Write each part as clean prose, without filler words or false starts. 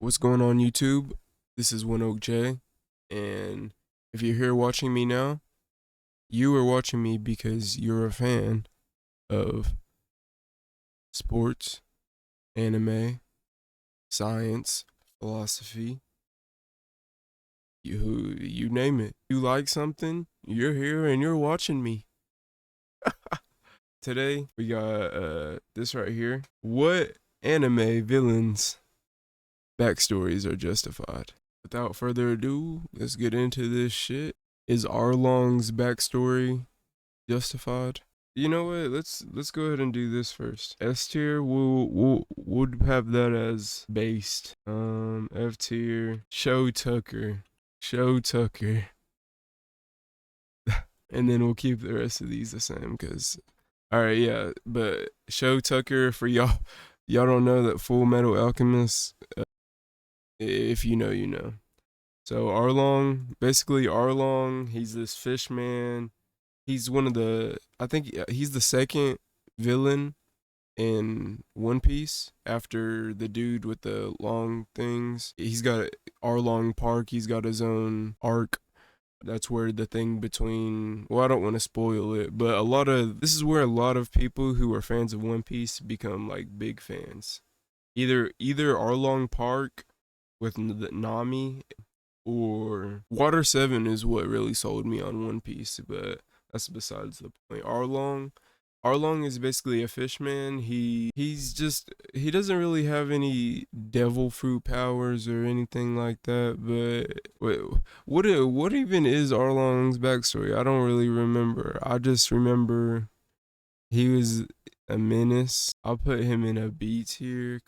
What's going on YouTube? This is One Oak J, and if you're here watching me now, you are watching me because you're a fan of sports, anime, science, philosophy, you name it. You like something, you're here and you're watching me. Today we got this right here. What anime villains backstories are justified? Without further ado, let's get into this shit. Is Arlong's backstory justified? You know what? Let's go ahead and do this first. S tier, we'll have that as based. F tier, Show Tucker, Show Tucker, and then we'll keep the rest of these the same. Cause, all right, yeah, but Show Tucker for y'all. Y'all don't know that Full Metal Alchemist. If you know, you know. So Arlong, basically Arlong, he's this fish man. He's one of the, I think he's the second villain in One Piece after the dude with the long things. He's got Arlong Park. He's got his own arc. That's where the thing between, well, I don't want to spoil it, but this is where a lot of people who are fans of One Piece become like big fans. Either Arlong Park with Nami, or Water 7 is what really sold me on One Piece, but that's besides the point. Arlong is basically a fishman. He doesn't really have any devil fruit powers or anything like that. But what even is Arlong's backstory? I don't really remember. I just remember he was a menace. I'll put him in a B tier.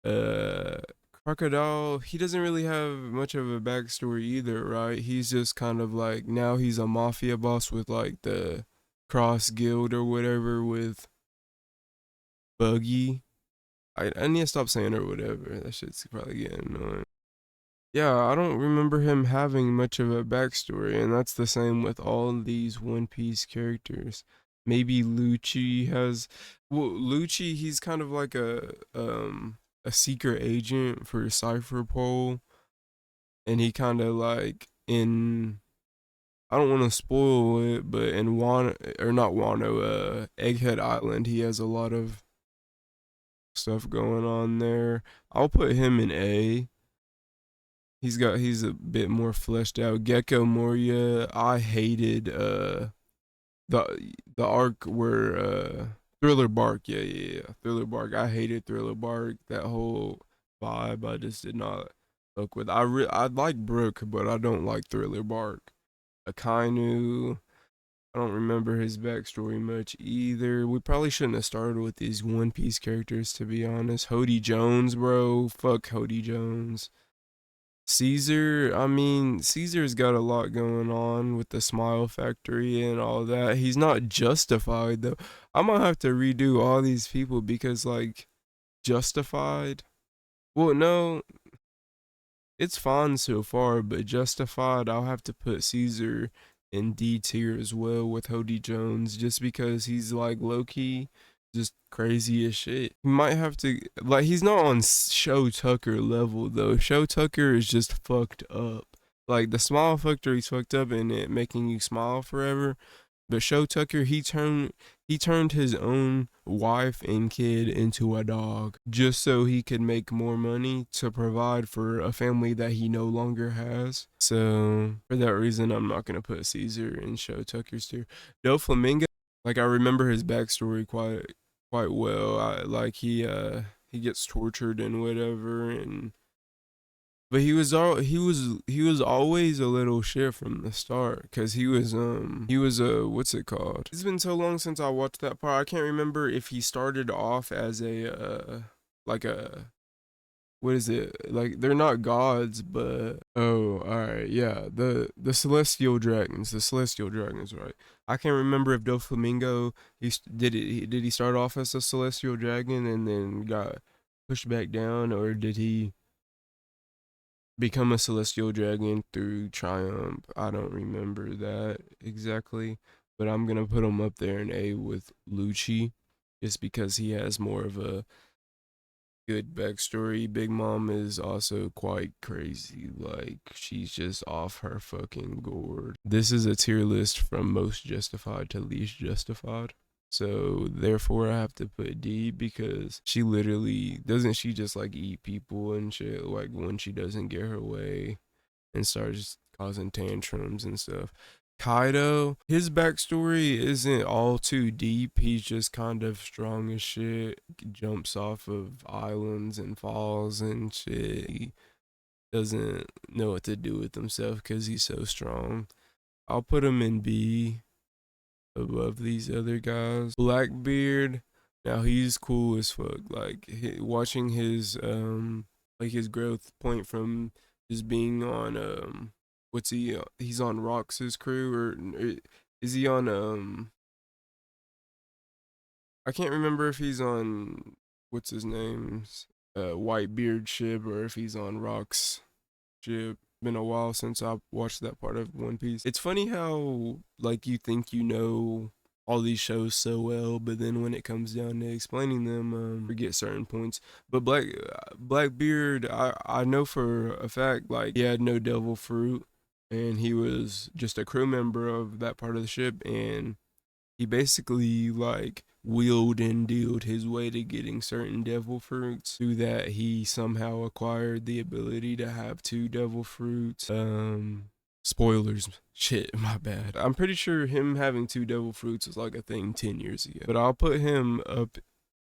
Uh, Crocodile, he doesn't really have much of a backstory either, right? He's just kind of like, now he's a mafia boss with like the Cross Guild or whatever with Buggy. I need to stop saying or whatever. That shit's probably getting annoying. Yeah, I don't remember him having much of a backstory, and that's the same with all these One Piece characters. Maybe Lucci has, well, Lucci, he's kind of like a secret agent for Cypher Pole, and he kind of like in, I don't want to spoil it, but in Wano, or not Wano, Egghead Island, he has a lot of stuff going on there. I'll put him in A. He's a bit more fleshed out. Gecko Moria, I hated the arc where Thriller Bark, yeah. Thriller Bark. I hated Thriller Bark. That whole vibe I just did not fuck with. I like Brook, but I don't like Thriller Bark. Akainu, I don't remember his backstory much either. We probably shouldn't have started with these One Piece characters, to be honest. Hody Jones, bro. Fuck Hody Jones. Caesar, I mean, Caesar's got a lot going on with the Smile Factory and all that. He's not justified though. I might have to redo all these people because like justified. Well, no, it's fine so far, but justified, I'll have to put Caesar in D tier as well with Hody Jones just because he's like low key just crazy as shit. He might have to, like, he's not on Show Tucker level though. Show Tucker is just fucked up. Like the Smile Factory's fucked up and it making you smile forever. But Show Tucker, he turned his own wife and kid into a dog just so he could make more money to provide for a family that he no longer has. So for that reason, I'm not gonna put Caesar in Show Tucker's tier. Doflamingo, like I remember his backstory quite well. He gets tortured and whatever, and but he was always a little shit from the start because he was a, what's it called? It's been so long since I watched that part. I can't remember if he started off as a like a, what is it, like they're not gods, but oh, all right, yeah, the celestial dragons, right? I can't remember if Doflamingo, did he start off as a celestial dragon and then got pushed back down, or did he become a celestial dragon through triumph? I don't remember that exactly, but I'm gonna put him up there in A with Lucci, just because he has more of a good backstory. Big Mom is also quite crazy. Like, she's just off her fucking gourd. This is a tier list from most justified to least justified. So therefore I have to put D because she literally doesn't she just like eat people and shit like when she doesn't get her way and starts causing tantrums and stuff. Kaido, his backstory isn't all too deep. He's just kind of strong as shit. Jumps off of islands and falls and shit. He doesn't know what to do with himself because he's so strong. I'll put him in B above these other guys. Blackbeard, now he's cool as fuck. Like watching his like his growth point from just being on what's he he's on Rox's crew or is he on I can't remember if he's on what's his name's Whitebeard ship or if he's on Rox ship. Been a while since I watched that part of One Piece. It's funny how like you think you know all these shows so well, but then when it comes down to explaining them, forget certain points. But Blackbeard, I know for a fact like he had no devil fruit, and he was just a crew member of that part of the ship, and he basically like wheeled and dealed his way to getting certain devil fruits through that he somehow acquired the ability to have two devil fruits. Spoilers, shit, my bad. I'm pretty sure him having two devil fruits was like a thing 10 years ago, but I'll put him up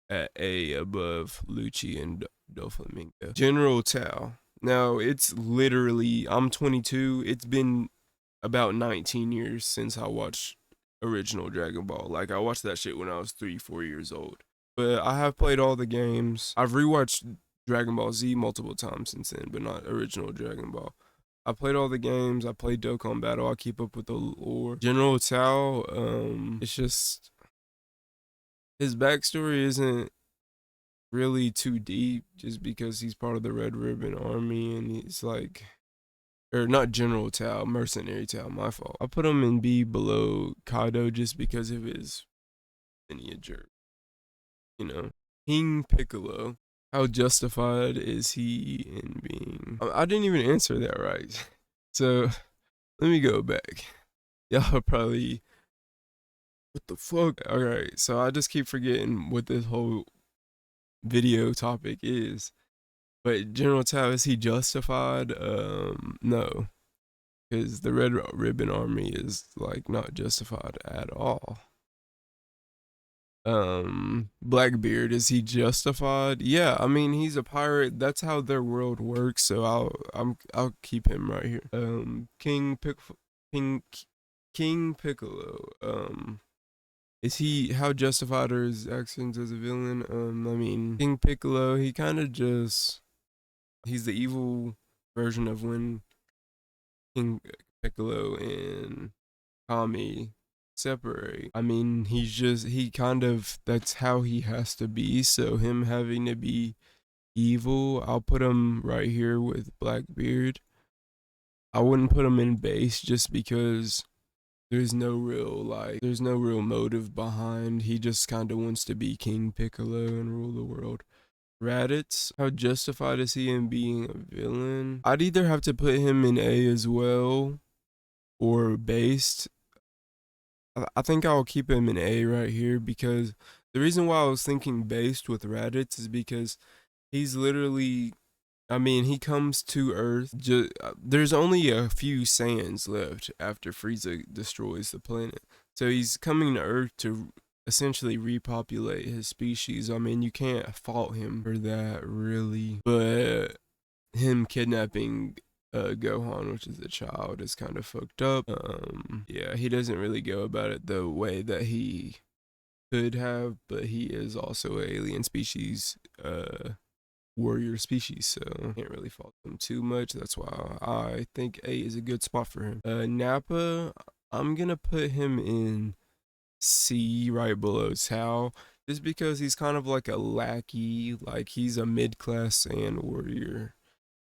at A above Lucci and Doflamingo. General Tao, now it's literally I'm 22, it's been about 19 years since I watched original Dragon Ball. Like I watched that shit when I was 3-4 years old. But I have played all the games. I've rewatched Dragon Ball Z multiple times since then, but not original Dragon Ball. I played all the games. I played Dokkan Battle. I keep up with the lore. General Tao, it's just his backstory isn't really too deep just because he's part of the Red Ribbon Army and he's like or not General Tao, Mercenary Tao, my fault. I put him in B below Kaido just because of his a jerk, you know. King Piccolo, how justified is he in being? I didn't even answer that right. So let me go back. Y'all probably, what the fuck? Alright, so I just keep forgetting what this whole video topic is. But General Tao, is he justified? No. Because the Red Ribbon Army is like not justified at all. Blackbeard, is he justified? Yeah, I mean he's a pirate. That's how their world works. So I'll keep him right here. King King Piccolo. Is he how justified are his actions as a villain? I mean King Piccolo, he kind of just he's the evil version of when King Piccolo and Kami separate. I mean, he kind of, that's how he has to be. So him having to be evil, I'll put him right here with Blackbeard. I wouldn't put him in base just because there's no real motive behind. He just kind of wants to be King Piccolo and rule the world. Raditz, how justified is he in being a villain? I'd either have to put him in A as well or based. I think I'll keep him in A right here because the reason why I was thinking based with Raditz is because he's literally, I mean, he comes to Earth. There's only a few Saiyans left after Frieza destroys the planet. So he's coming to Earth to essentially repopulate his species. I mean, you can't fault him for that, really. But him kidnapping Gohan, which is a child, is kind of fucked up. Yeah, he doesn't really go about it the way that he could have, but he is also an alien species, warrior species, so can't really fault him too much. That's why I think A is a good spot for him. Nappa, I'm gonna put him in C right below Tao, just because he's kind of like a lackey, like he's a mid-class Saiyan warrior.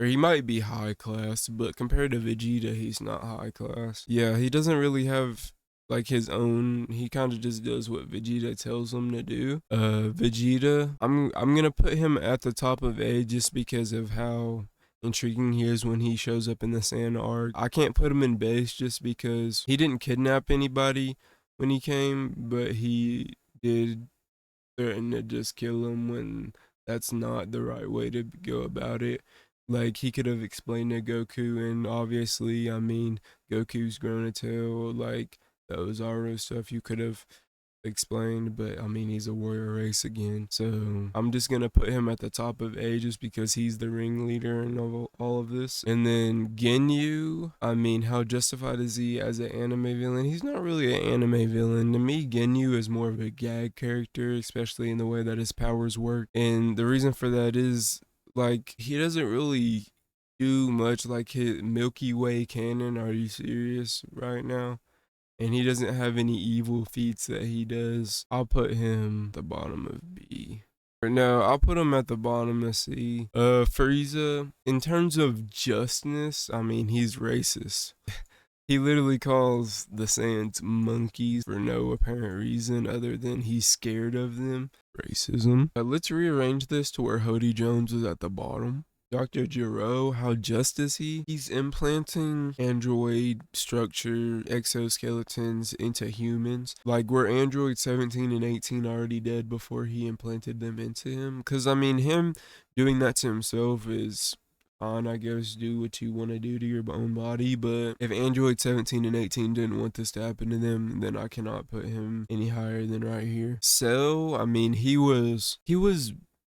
Or he might be high class, but compared to Vegeta, he's not high class. Yeah, he doesn't really have like his own. He kind of just does what Vegeta tells him to do. Vegeta, I'm gonna put him at the top of A just because of how intriguing he is when he shows up in the Sand arc. I can't put him in base just because he didn't kidnap anybody when he came, but he did threaten to just kill him when that's not the right way to go about it. Like he could have explained to Goku, and obviously, I mean, Goku's grown a tail. Like that Ozaru stuff, you could have explained, but I mean, he's a warrior race again. So I'm just gonna put him at the top of A just because he's the ringleader in all of this. And then Ginyu, I mean, how justified is he as an anime villain? He's not really an anime villain. To me, Ginyu is more of a gag character, especially in the way that his powers work. And the reason for that is, like, he doesn't really do much like his Milky Way canon. Are you serious right now? And he doesn't have any evil feats that he does. I'll put him at the bottom of B. Or no, I'll put him at the bottom of C. Frieza, in terms of justness, I mean, he's racist. He literally calls the Saiyans monkeys for no apparent reason other than he's scared of them. Racism. Let's rearrange this to where Hody Jones is at the bottom. Dr. Gero, how just is he? He's implanting android structure exoskeletons into humans. Like, were android 17 and 18 already dead before he implanted them into him? Because, I mean, him doing that to himself is fine, I guess. Do what you want to do to your own body. But if android 17 and 18 didn't want this to happen to them, then I cannot put him any higher than right here. So, I mean, he was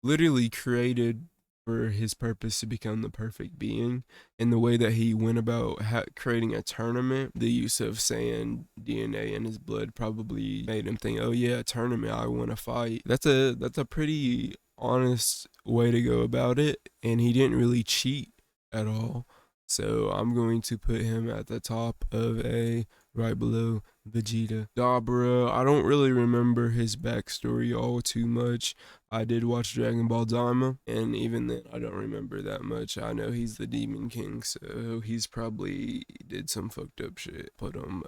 literally created for his purpose to become the perfect being. And the way that he went about creating a tournament, the use of Saiyan DNA in his blood probably made him think, oh yeah, a tournament, I want to fight. That's a pretty honest way to go about it, and he didn't really cheat at all. So I'm going to put him at the top of A, right below Vegeta. Dabra, I don't really remember his backstory all too much. I did watch Dragon Ball Daima, and even then I don't remember that much. I know he's the Demon King, so he's probably did some fucked up shit. Put him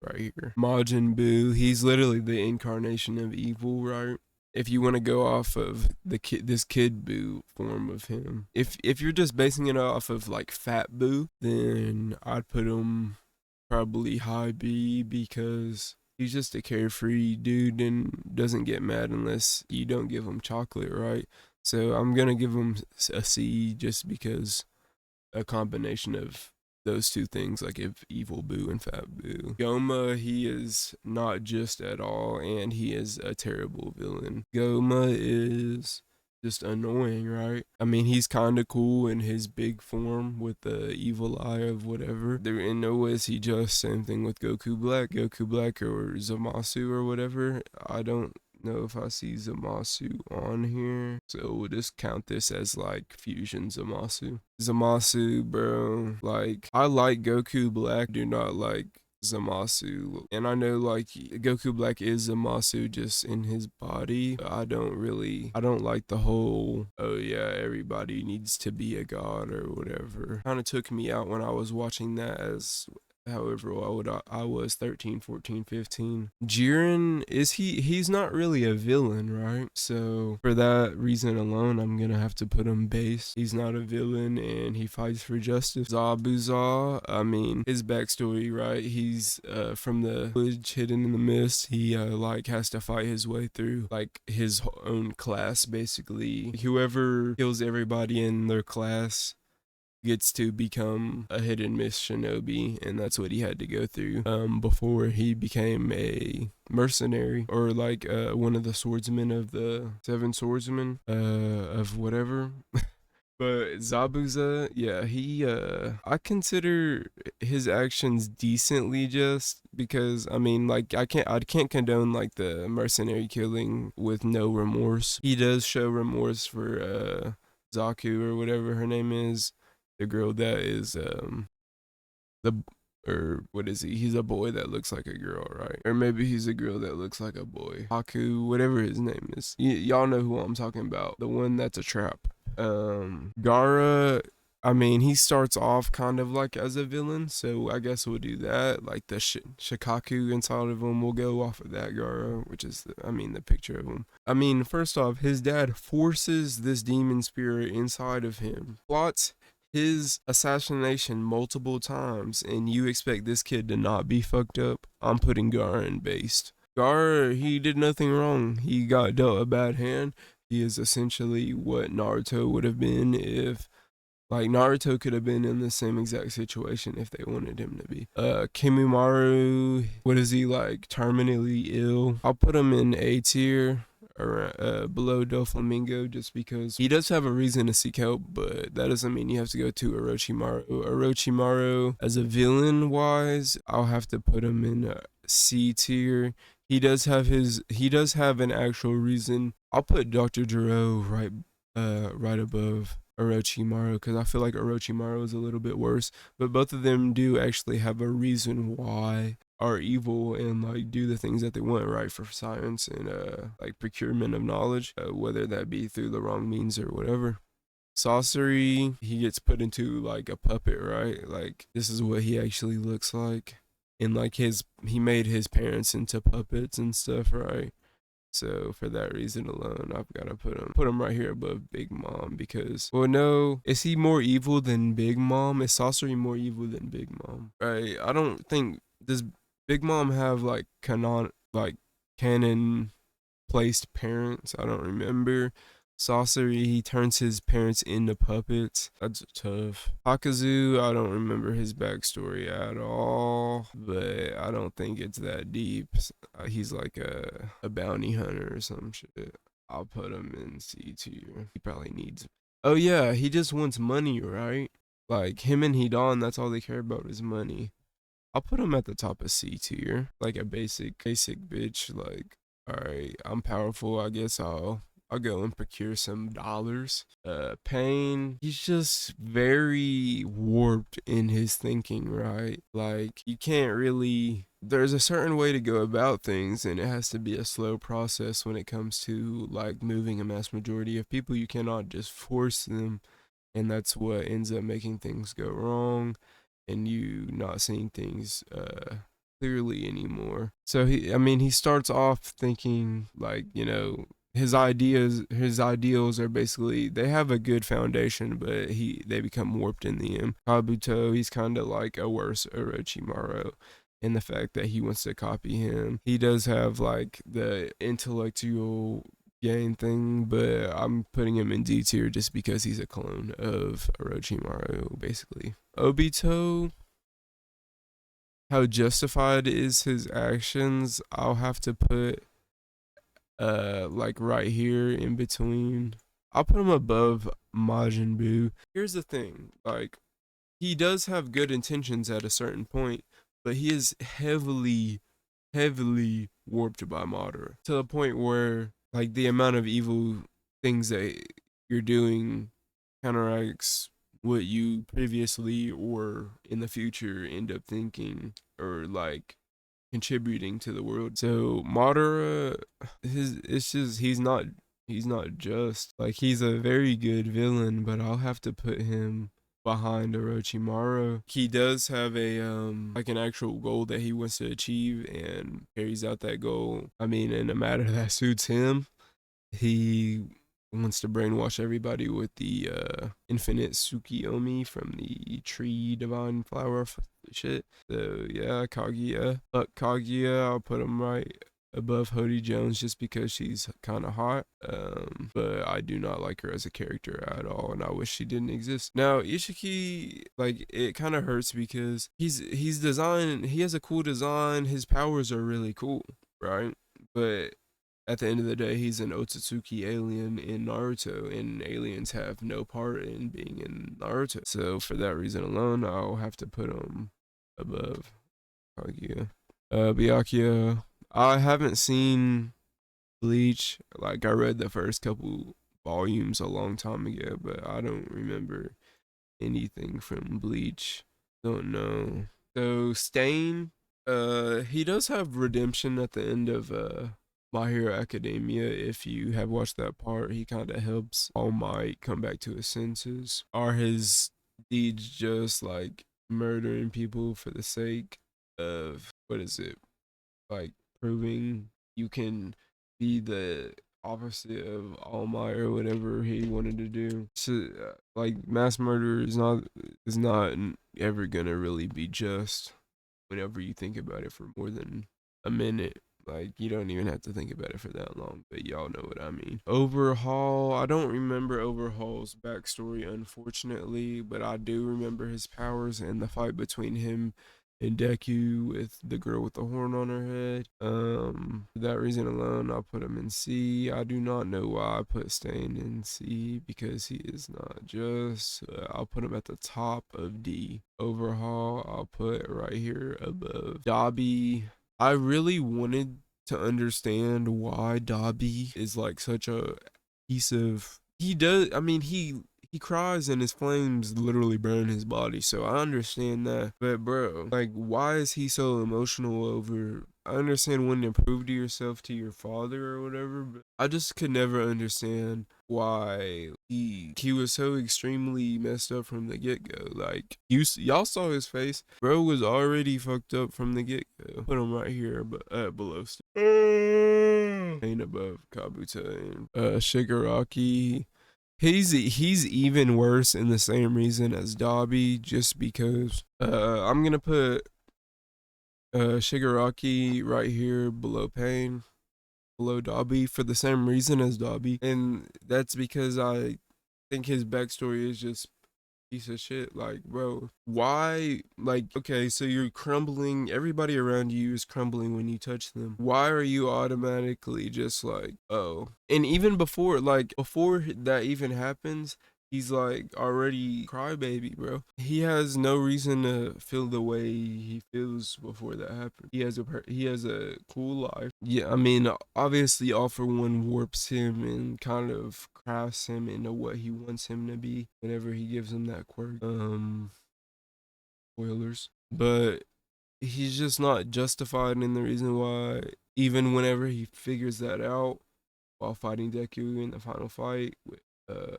right here. Majin Buu, he's literally the incarnation of evil, right? If you want to go off of this Kid Buu form of him. If you're just basing it off of like Fat Buu, then I'd put him probably high B because he's just a carefree dude and doesn't get mad unless you don't give him chocolate, right? So I'm gonna give him a C just because a combination of those two things, like if Evil Boo and Fat Boo. Goma, he is not just at all, and he is a terrible villain. Goma is just annoying, right? I mean, he's kind of cool in his big form with the evil eye of whatever. There in no way is he just. Same thing with Goku Black or Zamasu or whatever. I don't know if I see Zamasu on here, so we'll just count this as like fusion Zamasu, bro. Like, I like Goku Black, do not like Zamasu, and I know like Goku Black is Zamasu just in his body. I don't like the whole, oh yeah, everybody needs to be a god or whatever. Kind of took me out when I was watching that, as however old I was, 13, 14, 15. Jiren, he's not really a villain, right? So for that reason alone, I'm gonna have to put him base. He's not a villain and he fights for justice. Zabuza, I mean, his backstory, right? He's from the village hidden in the mist. He like has to fight his way through like his own class, basically. Whoever kills everybody in their class gets to become a hidden mist shinobi, and that's what he had to go through before he became a mercenary, or like one of the swordsmen of the seven swordsmen of whatever. But Zabuza, yeah, I consider his actions decently just because, I mean, like, I can't condone like the mercenary killing with no remorse. He does show remorse for Zaku or whatever her name is, the girl that is the or what is he? He's a boy that looks like a girl, right? Or maybe he's a girl that looks like a boy. Haku, whatever his name is. Y'all know who I'm talking about. The one that's a trap. Gara, I mean, he starts off kind of like as a villain, so I guess we'll do that. Like the Shikaku inside of him, we'll go off of that Garo, which is, I mean, the picture of him. I mean, first off, his dad forces this demon spirit inside of him, plots his assassination multiple times, and you expect this kid to not be fucked up? I'm putting Gaara in based. Gaara, he did nothing wrong. He got dealt a bad hand. He is essentially what Naruto would have been if, like, Naruto could have been in the same exact situation if they wanted him to be. Kimimaro, what is he, like, terminally ill? I'll put him in A tier, or below Doflamingo, just because he does have a reason to seek help, but that doesn't mean you have to go to Orochimaru. Orochimaru, as a villain wise, I'll have to put him in C tier. He does have an actual reason. I'll put Dr. Gero right above Orochimaru, because I feel like Orochimaru is a little bit worse, but both of them do actually have a reason why are evil and like do the things that they want, right, for science and like procurement of knowledge, whether that be through the wrong means or whatever. Sasori, he gets put into like a puppet, right? Like this is what he actually looks like. And like he made his parents into puppets and stuff, right? So for that reason alone, I've got to put him right here above Big Mom, because, well, no, is he more evil than Big Mom? Is Sasori more evil than Big Mom? Right? I don't think, does Big Mom have like canon placed parents? I don't remember. Sasori, he turns his parents into puppets. That's tough. Hakazu, I don't remember his backstory at all, but I don't think it's that deep. He's like a bounty hunter or some shit. I'll put him in C tier. He probably needs. Oh yeah, he just wants money, right? Like him and Hidan, that's all they care about is money. I'll put him at the top of C tier, like a basic bitch. Like, all right, I'm powerful. I guess I'll go and procure some dollars. Pain, he's just very warped in his thinking, right? Like, you can't really. There's a certain way to go about things, and it has to be a slow process when it comes to like moving a mass majority of people. You cannot just force them, and that's what ends up making things go wrong and you not seeing things clearly anymore. So he starts off thinking like, his ideals are basically, they have a good foundation, but they become warped in the end. Kabuto, he's kind of like a worse Orochimaru in the fact that he wants to copy him. He does have like the intellectual gain thing, but I'm putting him in D tier just because he's a clone of Orochimaru, basically. Obito, how justified is his actions? I'll have to put like right here in between. I'll put him above Majin Buu. Here's the thing, like he does have good intentions at a certain point, but he is heavily warped by Madara to the point where like the amount of evil things that you're doing counteracts what you previously or in the future end up thinking or like contributing to the world. So Madara, it's just he's not just like he's a very good villain, but I'll have to put him behind Orochimaru. He does have a like an actual goal that he wants to achieve and carries out that goal. I mean, in a matter that suits him. He wants to brainwash everybody with the infinite Tsukiyomi from the tree divine flower shit. So yeah, Kaguya. But Kaguya, I'll put him right above Hody Jones just because she's kind of hot. But I do not like her as a character at all, and I wish she didn't exist. Now Ishiki, like it kind of hurts because he's designed. He has a cool design. His powers are really cool, right? But at the end of the day, he's an Otsutsuki alien in Naruto, and aliens have no part in being in Naruto. So for that reason alone, I'll have to put him above Kaguya. Byakuya, I haven't seen Bleach. Like I read the first couple volumes a long time ago, but I don't remember anything from Bleach. Don't know. So Stain, he does have redemption at the end of My Hero Academia. If you have watched that part, he kind of helps All Might come back to his senses. Are his Deeds just like murdering people for the sake of what is it? Like proving you can be the opposite of All Might or whatever he wanted to do. So, like mass murder is not ever gonna really be just whenever you think about it for more than a minute. Like you don't even have to think about it for that long, but y'all know what I mean. Overhaul, I don't remember Overhaul's backstory unfortunately, but I do remember his powers and the fight between him and Deku with the girl with the horn on her head. For that reason alone, I'll put him in C. I do not know why I put Stain in C because he is not just. I'll put him at the top of D. Overhaul, I'll put right here above. Dobby, I really wanted to understand why Dobby is like such a piece of. He does. I mean, he cries and his flames literally burn his body, so I understand that. But bro, like, why is he so emotional over? I understand wanting to prove to yourself to your father or whatever, but I just could never understand why he was so extremely messed up from the get go. Like y'all saw his face, bro was already fucked up from the get go. Put him right here, but below. Ain't above Kabuto and Shigaraki. He's even worse in the same reason as Dobby, just because I'm gonna put Shigaraki right here below Pain, below Dobby for the same reason as Dobby, and that's because I think his backstory is just piece of shit. Like, bro, why? Like, okay, so you're crumbling. Everybody around you is crumbling when you touch them. Why are you automatically just like, oh? And even before that even happens, he's like already crybaby, bro. He has no reason to feel the way he feels before that happened. He has a cool life. Yeah, I mean, obviously, All For One warps him and kind of crafts him into what he wants him to be whenever he gives him that quirk. Spoilers, but he's just not justified in the reason why. Even whenever he figures that out while fighting Deku in the final fight with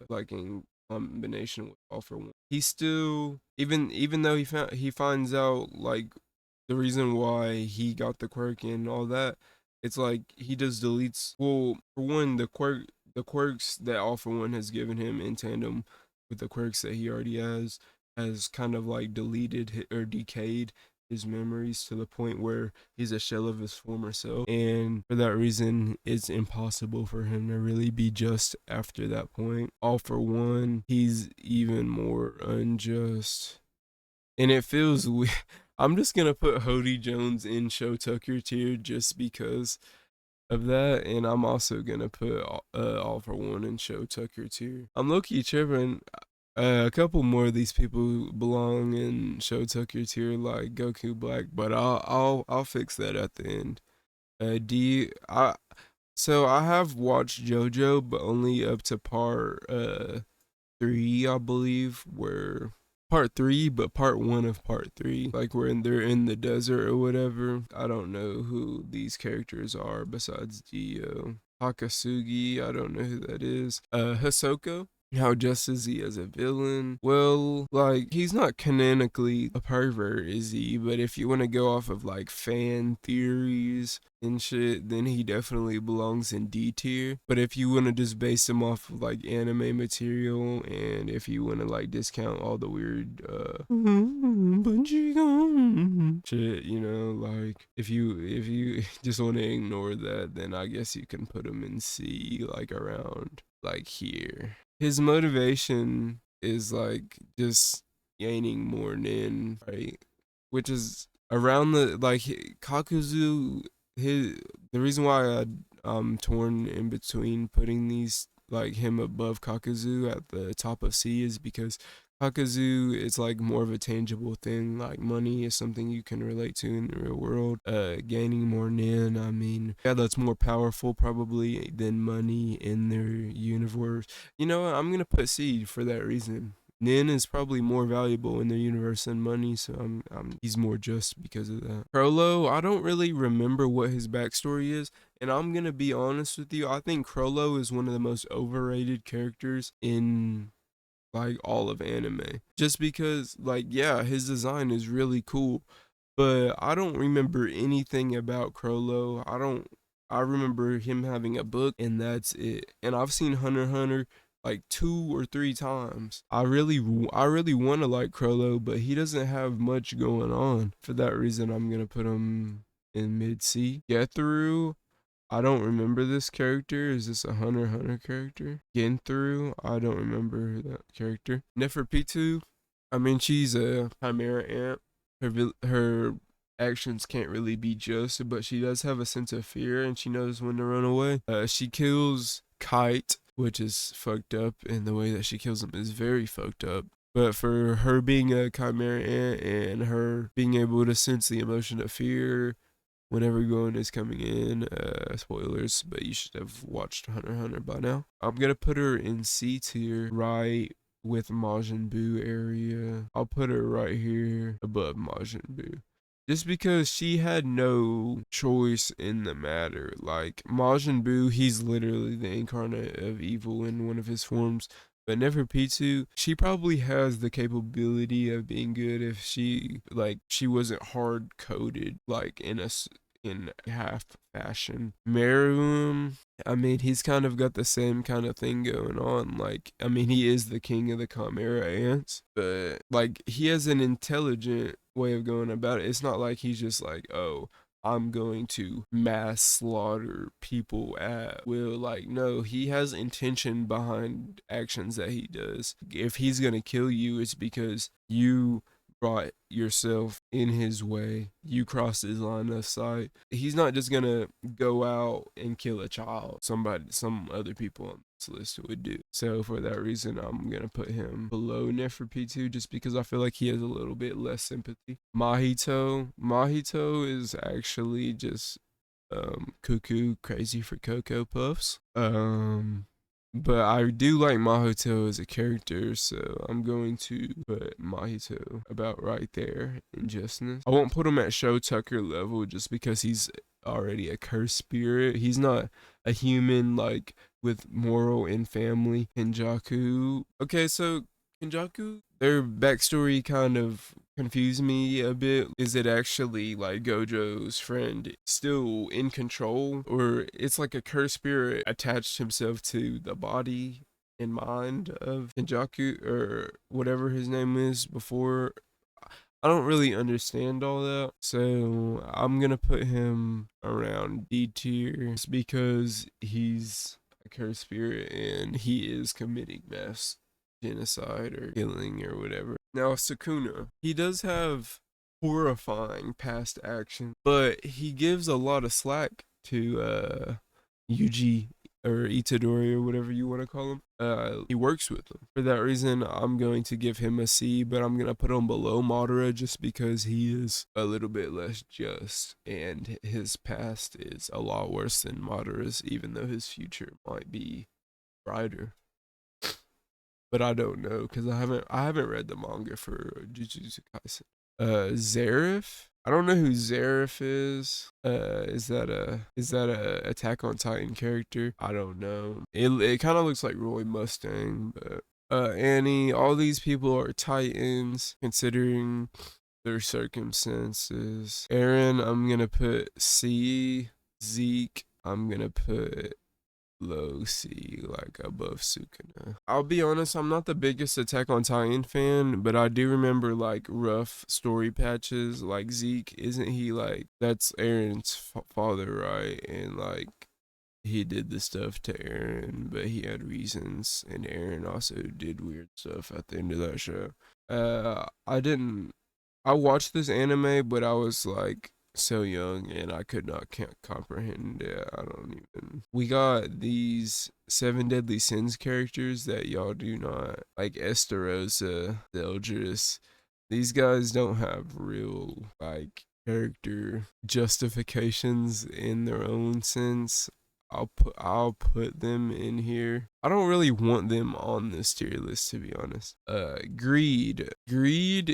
like in combination with All For One. He still even though he finds out like the reason why he got the quirk and all that, it's like he just deletes well for one the quirks that All For One has given him in tandem with the quirks that he already has kind of like deleted or decayed his memories to the point where he's a shell of his former self, and for that reason it's impossible for him to really be just after that point. All For One, he's even more unjust, and it feels weird. I'm just gonna put Hody Jones in Show Tucker tier just because of that, and I'm also gonna put All For One in Show Tucker tier. I'm low-key tripping. A couple more of these people belong in Show Tucker tier, like Goku Black, but I'll fix that at the end. So I have watched JoJo, but only up to part 3, I believe, where part 3, but part 1 of part 3, like they're in the desert or whatever. I don't know who these characters are besides Dio. Takasugi, I don't know who that is. Hisoka, how just is he as a villain? Well, like, he's not canonically a pervert, is he? But if you want to go off of like fan theories and shit, then he definitely belongs in D tier. But if you want to just base him off of like anime material, and if you want to like discount all the weird shit, you know, like if you just want to ignore that, then I guess you can put him in C, like around like here. His motivation is like just gaining more nin, right? Which is around the like Kakuzu. The reason why I'm torn in between putting these like him above Kakuzu at the top of C is because Kakuzu is like more of a tangible thing. Like money is something you can relate to in the real world. Gaining more nin, I mean, yeah, that's more powerful probably than money in their universe. You know what? I'm gonna put C for that reason. Nin is probably more valuable in their universe than money, so he's more just because of that. Crollo, I don't really remember what his backstory is, and I'm gonna be honest with you. I think Crollo is one of the most overrated characters in like all of anime. Just because like yeah, his design is really cool, but I don't remember anything about Crollo. I remember him having a book and that's it. And I've seen Hunter x Hunter like 2 or 3 times. I really want to like Crollo, but he doesn't have much going on. For that reason, I'm gonna put him in mid C. Gethru, I don't remember this character. Is this a Hunter x Hunter character? Genthru, I don't remember that character. Neferpitou, I mean she's a chimera ant. Her actions can't really be just, but she does have a sense of fear and she knows when to run away. She kills Kite, which is fucked up, and the way that she kills him is very fucked up. But for her being a chimera ant and her being able to sense the emotion of fear whenever Gon is coming in, spoilers, but you should have watched Hunter x Hunter by now. I'm gonna put her in C tier, right with Majin Buu area. I'll put her right here above Majin Buu. Just because she had no choice in the matter. Like, Majin Buu, he's literally the incarnate of evil in one of his forms. But Neferpitou, she probably has the capability of being good if she wasn't hard coded like in half fashion. Meruem, I mean, he's kind of got the same kind of thing going on. Like, I mean, he is the king of the Chimera ants, but like he has an intelligent way of going about it. It's not like he's just like, oh, I'm going to mass slaughter people at will. Like, no, he has intention behind actions that he does. If he's gonna kill you, it's because you brought yourself in his way. You crossed his line of sight. He's not just gonna go out and kill a child. Some other people on this list would do. So for that reason, I'm gonna put him below Neferpitou just because I feel like he has a little bit less sympathy. Mahito is actually just cuckoo crazy for Cocoa Puffs. But I do like Mahito as a character, so I'm going to put Mahito about right there in justness. I won't put him at Show Tucker level just because he's already a cursed spirit. He's not a human like with moral and family. Kenjaku. Okay, so Kenjaku, their backstory kind of confused me a bit. Is it actually like Gojo's friend still in control, or it's like a cursed spirit attached himself to the body and mind of Kenjaku or whatever his name is before? I don't really understand all that, so I'm gonna put him around D tier just because he's a cursed spirit and he is committing mass genocide or killing or whatever. Now Sukuna, he does have horrifying past action, but he gives a lot of slack to Yuji or Itadori or whatever you want to call him. He works with them. For that reason, I'm going to give him a C, but I'm going to put him below Madara just because he is a little bit less just and his past is a lot worse than Madara's, even though his future might be brighter. But I don't know because I haven't read the manga for Jujutsu Kaisen. Zareth. I don't know who Zareth is. Is that a Attack on Titan character? I don't know. It kind of looks like Roy Mustang, but Annie. All these people are Titans considering their circumstances. Aaron, I'm gonna put C. Zeke, I'm gonna put low C, like above Sukuna. I'll be honest, I'm not the biggest Attack on Titan fan, but I do remember like rough story patches. Like Zeke, isn't he like that's Aaron's father, right? And like he did the stuff to Aaron, but he had reasons, and Aaron also did weird stuff at the end of that show. I didn't. I watched this anime, but I was like so young and I can't comprehend it. I don't even. We got these Seven Deadly Sins characters that y'all do not like. Esterosa, Eldris. These guys don't have real like character justifications in their own sense. I'll put them in here. I don't really want them on this tier list, to be honest. Greed,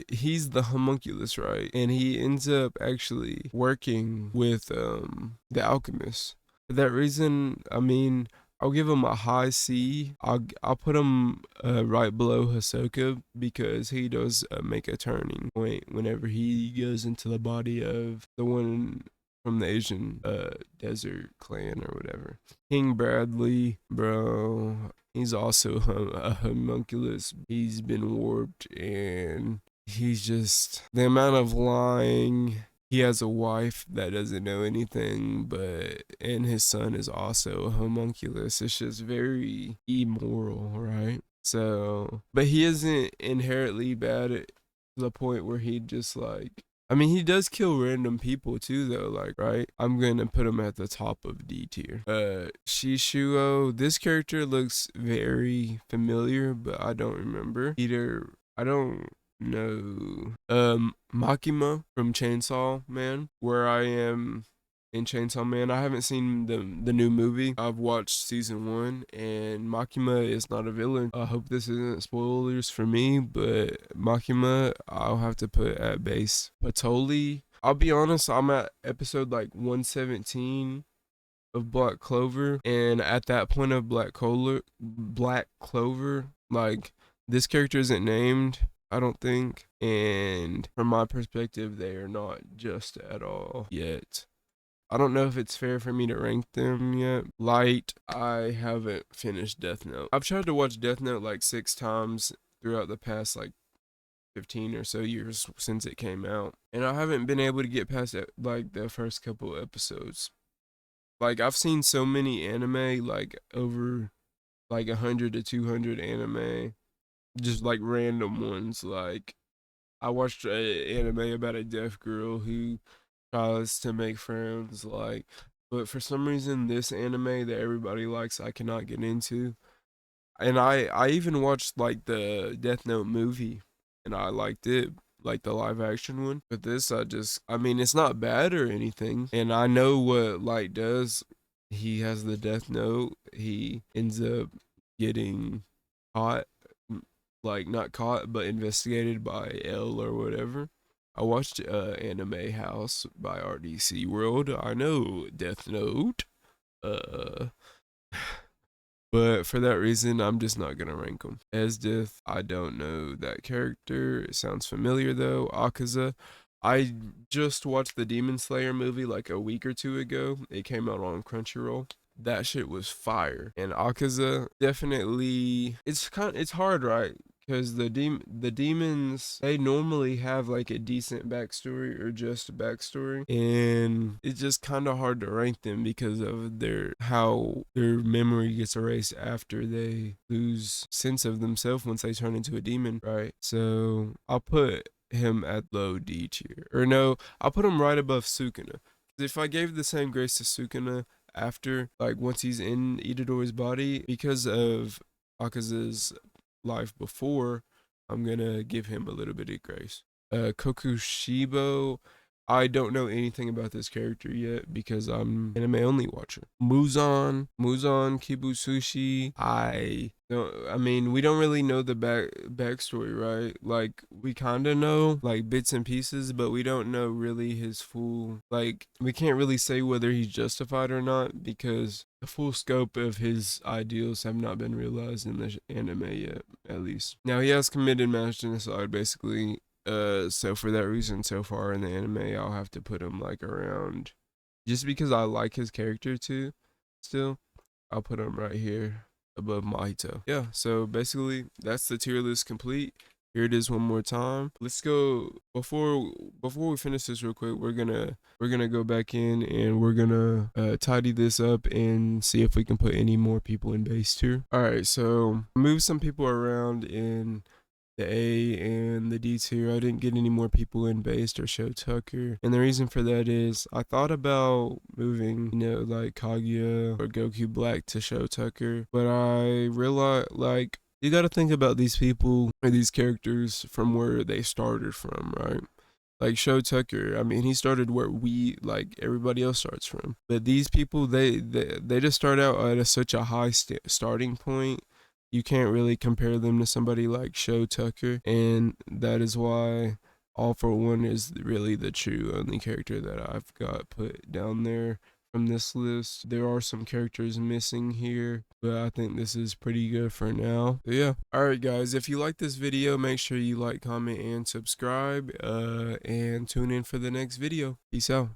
he's the homunculus, right? And he ends up actually working with the alchemist. For that reason, I mean, I'll give him a high C. I'll put him right below Hisoka because he does make a turning point whenever he goes into the body of the one from the Asian desert clan or whatever. King Bradley, bro, he's also a homunculus. He's been warped and he's just the amount of lying. He has a wife that doesn't know anything, and his son is also a homunculus. It's just very immoral, right? So, but he isn't inherently bad to the point where he just like, I mean, he does kill random people too, though. Like, right? I'm gonna put him at the top of D tier. Shishuo. This character looks very familiar, but I don't remember either. I don't know. Makima from Chainsaw Man, where I am in Chainsaw Man. I haven't seen the new movie. I've watched season 1, and Makima is not a villain. I hope this isn't spoilers for me, but Makima, I'll have to put at base. Patoli, I'll be honest, I'm at episode like 117 of Black Clover, and at that point of Black Clover, like this character isn't named, I don't think, and from my perspective, they are not just at all yet. I don't know if it's fair for me to rank them yet. Light, I haven't finished Death Note. I've tried to watch Death Note like 6 times throughout the past like 15 or so years since it came out, and I haven't been able to get past it, like the first couple episodes. Like I've seen so many anime, like over like 100 to 200 anime, just like random ones. Like I watched an anime about a deaf girl who tries to make friends, like, but for some reason this anime that everybody likes I cannot get into. And I even watched like the Death Note movie and I liked it, like the live action one. But this I mean it's not bad or anything. And I know what Light does. He has the Death Note. He ends up getting caught, like not caught but investigated by L or whatever. I watched Anime House by RDC World. I know Death Note. Uh But for that reason, I'm just not gonna rank him. Esdeath, I don't know that character. It sounds familiar though. Akaza, I just watched the Demon Slayer movie like a week or two ago. It came out on Crunchyroll. That shit was fire. And Akaza definitely, it's hard, right? Because the demons, they normally have like a decent backstory or just a backstory, and it's just kind of hard to rank them because of how their memory gets erased after they lose sense of themselves once they turn into a demon, right? So I'll put him at low D tier, or no, I'll put him right above Sukuna. If I gave the same grace to Sukuna after, like once he's in Itadori's body, because of Akaza's life before, I'm gonna give him a little bit of grace. Kokushibo, I don't know anything about this character yet because I'm anime only watcher. Muzan Kibusushi, I mean, we don't really know the backstory, right? Like we kind of know like bits and pieces, but we don't know really his full, like we can't really say whether he's justified or not because the full scope of his ideals have not been realized in the anime yet, at least. Now he has committed mass genocide basically. So for that reason, so far in the anime, I'll have to put him like around, just because I like his character too. Still, I'll put him right here above Mahito. Yeah. So basically, that's the tier list complete. Here it is one more time. Let's go before we finish this real quick. We're gonna go back in and we're gonna tidy this up and see if we can put any more people in base tier. All right. So move some people around in the A and the D tier. I didn't get any more people in based or Show Tucker. And the reason for that is I thought about moving, like Kaguya or Goku Black to Show Tucker. But I realized, like, you gotta think about these people or these characters from where they started from, right? Like Show Tucker, I mean, he started where like everybody else starts from. But these people, they just start out at such a high starting point. You can't really compare them to somebody like Show Tucker, and that is why All For One is really the true only character that I've got put down there from this list. There are some characters missing here, but I think this is pretty good for now. So yeah. Alright guys, if you like this video, make sure you like, comment, and subscribe, and tune in for the next video. Peace out.